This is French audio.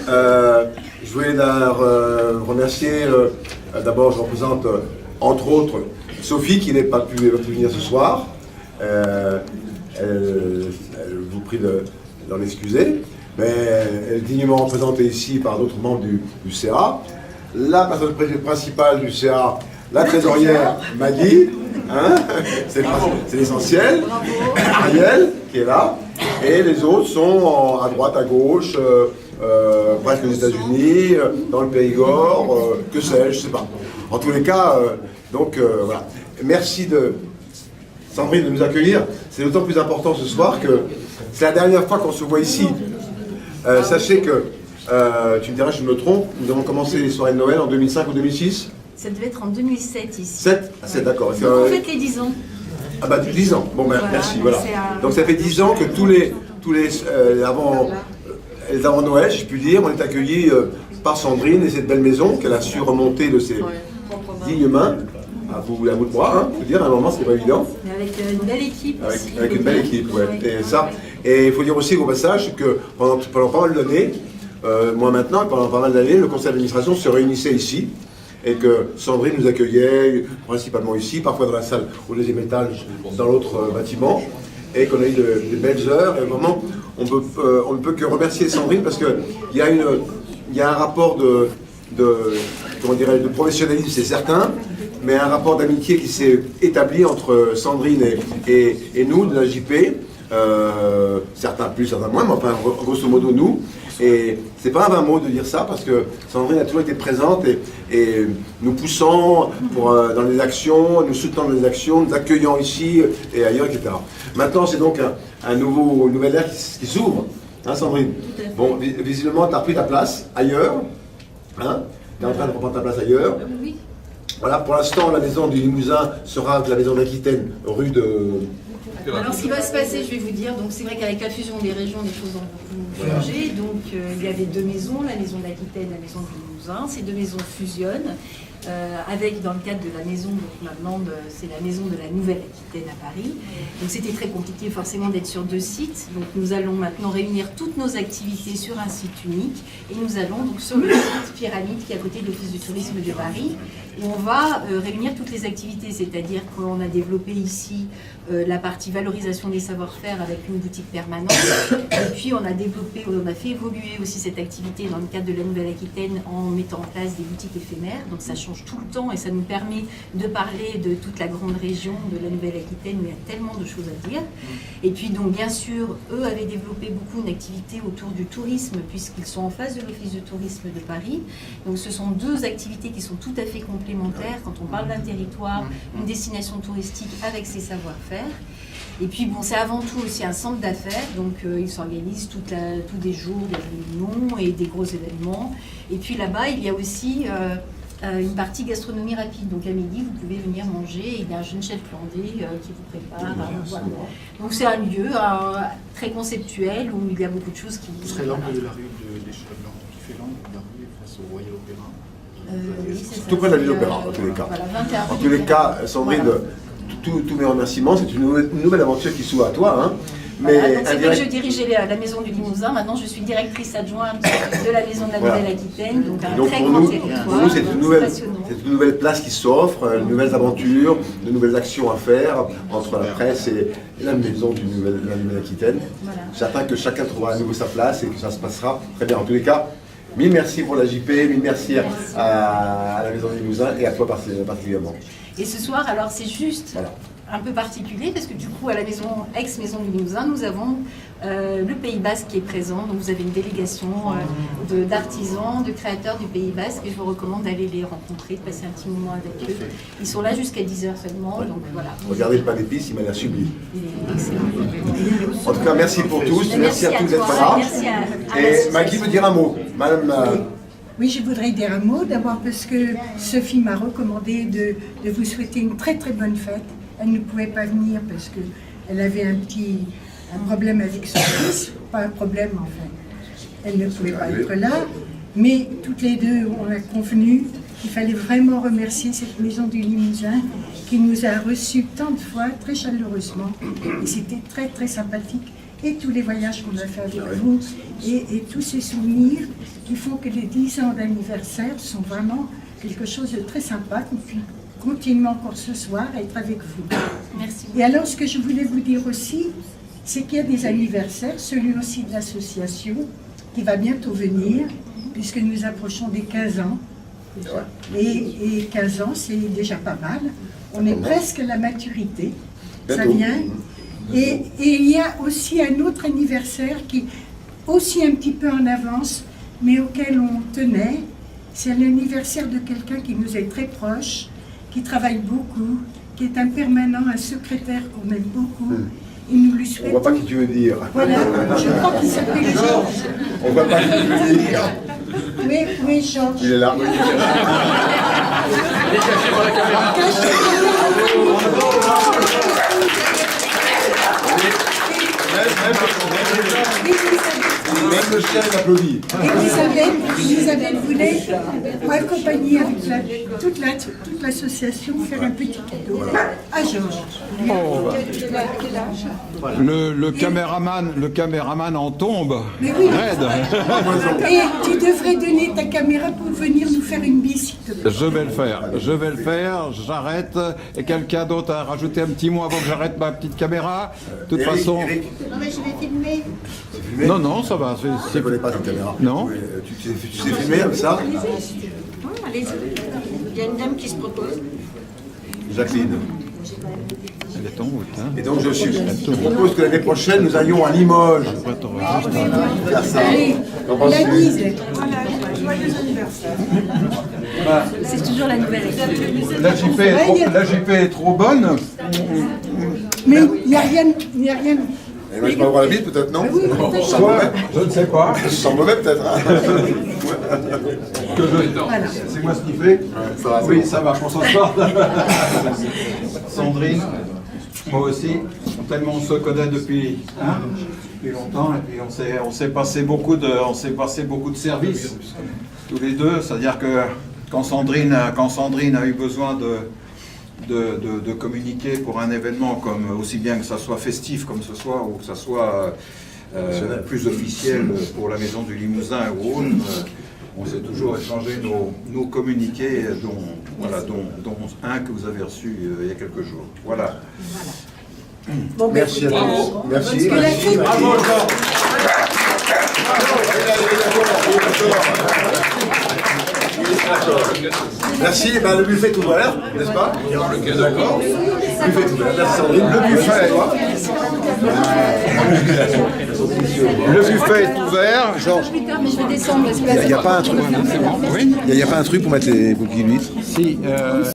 Je voulais remercier, d'abord je représente entre autres Sophie qui n'est pas pu venir ce soir. Elle vous prie d'en excuser, mais elle est dignement représentée ici par d'autres membres du CA. La personne principale du CA, la trésorière Maggie, hein, c'est l'essentiel. Ariel qui est là, et les autres sont à droite, à gauche, presque aux États-Unis, dans le Périgord, que sais-je, je sais pas. En tous les cas, voilà. Merci Sandrine de nous accueillir. C'est d'autant plus important ce soir que c'est la dernière fois qu'on se voit ici. Sachez que, tu me diras si je me trompe, nous avons commencé les soirées de Noël en 2005 ou 2006. Ça devait être en 2007 ici. 7 Ah, c'est d'accord. On fait les 10 ans. Ah bah 10 ans. Bon ben voilà, merci, voilà. Donc ça fait 10 ans que avant Noël, je puis dire, on est accueillis par Sandrine et cette belle maison qu'elle a su remonter de ses dignes mains. À bout de bras, hein, je veux dire, à un moment, c'était pas évident. Mais avec une belle équipe aussi. Avec une belle équipe, ouais. Et il faut dire aussi au passage que pendant pas mal d'années, moi maintenant, pendant pas mal d'années, le conseil d'administration se réunissait ici. Et que Sandrine nous accueillait principalement ici, parfois dans la salle au deuxième étage, dans l'autre bâtiment. Et qu'on a eu de belles heures. Et vraiment, on ne peut que remercier Sandrine parce qu'il y a un rapport de professionnalisme, c'est certain, mais un rapport d'amitié qui s'est établi entre Sandrine et nous, de la JP, certains plus, certains moins, mais enfin, grosso modo, nous. Et c'est pas un vain mot de dire ça, parce que Sandrine a toujours été présente et nous poussant dans les actions, nous soutenant dans les actions, nous accueillant ici et ailleurs, etc. Maintenant, c'est donc une nouvelle ère qui s'ouvre, hein, Sandrine? Bon, visiblement, tu as repris ta place ailleurs, hein? Tu es en train de reprendre ta place ailleurs. Oui. Voilà, pour l'instant, la maison du Limousin sera la maison d'Aquitaine, rue de... Alors, ce qui va se passer, je vais vous dire, donc c'est vrai qu'avec la fusion des régions, les choses ont beaucoup changé. Donc, il y avait deux maisons, la maison d'Aquitaine, la maison du Limousin. Ces deux maisons fusionnent. Avec, dans le cadre de la maison, donc maintenant c'est la maison de la Nouvelle-Aquitaine à Paris. Donc c'était très compliqué forcément d'être sur deux sites. Donc nous allons maintenant réunir toutes nos activités sur un site unique. Et nous allons donc sur le site Pyramide qui est à côté de l'Office du tourisme de Paris. Et on va réunir toutes les activités, c'est-à-dire qu'on a développé ici la partie valorisation des savoir-faire avec une boutique permanente. Et puis on a fait évoluer aussi cette activité dans le cadre de la Nouvelle-Aquitaine en mettant en place des boutiques éphémères. Donc ça change tout le temps et ça nous permet de parler de toute la grande région de la Nouvelle-Aquitaine où il y a tellement de choses à dire. Et puis donc bien sûr, eux avaient développé beaucoup une activité autour du tourisme puisqu'ils sont en face de l'Office de tourisme de Paris. Donc ce sont deux activités qui sont tout à fait complémentaires quand on parle d'un territoire, une destination touristique avec ses savoir-faire. Et puis bon, c'est avant tout aussi un centre d'affaires, donc ils s'organisent tous des jours, des réunions et des gros événements. Et puis là-bas, il y a aussi une partie gastronomie rapide. Donc à midi, vous pouvez venir manger. Il y a un jeune chef landais qui vous prépare. Voilà. Donc c'est un lieu très conceptuel où il y a beaucoup de choses qui... Ce serait l'angle de la rue des Chevaux qui fait l'angle de la rue face au Royal Opéra. Oui, tout près de la ville d'Opéra, en tous les cas. Voilà, en tous les cas, Sandrine, tous mes remerciements. C'est une nouvelle aventure qui s'ouvre à toi. Hein. Voilà, donc c'est vrai que je dirigeais la maison du Limousin, maintenant je suis directrice adjointe de la maison de la Nouvelle-Aquitaine, donc un très grand territoire. Pour nous, c'est une nouvelle place qui s'offre, de nouvelles aventures, de nouvelles actions à faire entre la presse et la maison de la Nouvelle-Aquitaine. Voilà. J'attends que chacun trouvera à nouveau sa place et que ça se passera très bien. En tous les cas, mille merci pour la JP, mille merci à la maison du Limousin et à toi particulièrement. Et ce soir, alors c'est juste... Voilà. Un peu particulier parce que du coup à la ex-maison du Limousin nous avons le Pays Basque qui est présent, donc vous avez une délégation d'artisans, de créateurs du Pays Basque et je vous recommande d'aller les rencontrer, de passer un petit moment avec eux. Ils sont là jusqu'à 10h seulement, donc voilà. Regardez le pain d'épices, il m'a l'air sublime. En tout cas merci pour tous, merci à tous d'être là. Et Maggie veut dire un mot, madame. Oui, je voudrais dire un mot d'abord parce que Sophie m'a recommandé de vous souhaiter une très très bonne fête. Elle ne pouvait pas venir parce qu'elle avait un problème avec son fils, pas un problème enfin. Elle ne pouvait pas être là, mais toutes les deux on a convenu qu'il fallait vraiment remercier cette maison du Limousin qui nous a reçus tant de fois, très chaleureusement, et c'était très très sympathique. et tous les voyages qu'on a fait avec vous, et tous ces souvenirs qui font que les 10 ans d'anniversaire sont vraiment quelque chose de très sympa, qu'on puisse continuer encore ce soir à être avec vous. Merci. Et alors, ce que je voulais vous dire aussi, c'est qu'il y a des anniversaires, celui aussi de l'association, qui va bientôt venir, puisque nous approchons des 15 ans. Et 15 ans, c'est déjà pas mal. On est presque à la maturité. Ça Bientôt. vient. Et il y a aussi un autre anniversaire qui est aussi un petit peu en avance, mais auquel on tenait. C'est l'anniversaire de quelqu'un qui nous est très proche, qui travaille beaucoup, qui est un permanent, un secrétaire qu'on aime beaucoup. Et nous lui On souhaitons... voit pas qui tu veux dire. Voilà, je crois qu'il s'appelle Georges. On voit pas qui tu veux dire. Oui, Georges. Il est là. Même le chien il applaudit. Elisabeth voulait accompagner avec toute l'association, faire un petit cadeau à Georges. Le caméraman en tombe. Mais oui. Raide. Et tu devrais donner ta caméra pour venir nous faire une bise, s'il te plaît. Je vais le faire, j'arrête. Et quelqu'un d'autre a rajouté un petit mot avant que j'arrête ma petite caméra. De toute façon... Eric, Non mais je vais filmer. Non, ça va. je ne connais pas ta caméra. Non. Tu sais filmer comme ça Allez-y. Il y a une dame qui se propose. Jacqueline. Elle est en route, hein. Et donc je propose que l'année prochaine nous allions à Limoges. Faire ça. Qu'en La penses-tu bise. C'est toujours la nouvelle équipe. La JP est trop bonne. Mais il n'y a rien. Et moi je peux avoir la bite peut-être, non Je sens mauvais. Je ne sais pas. Je sens mauvais peut-être. Hein. C'est moi ce qui fait. Ça va, Oui, ça va, on s'en sort. Sandrine, moi aussi, tellement on se connaît depuis longtemps, et puis on s'est passé beaucoup de services tous les deux. C'est-à-dire que quand Sandrine a eu besoin de communiquer pour un événement comme aussi bien que ça soit festif comme ce soit ou que ça soit plus officiel pour la Maison du Limousin ou autre, on s'est toujours échangé nos communiqués, dont un que vous avez reçu il y a quelques jours. Voilà. Bon, Merci à tous. Merci. que la fête- Bravo, Jean. Merci, eh ben, le buffet est ouvert, n'est-ce pas? D'accord. Le buffet est ouvert. Merci Sandrine. Le buffet, Le buffet est ouvert. Georges, Plus tard, mais je vais descendre parce que là, il n'y a pas un truc. Il n'y a pas un truc pour mettre les bouquets d'huîtres. Si,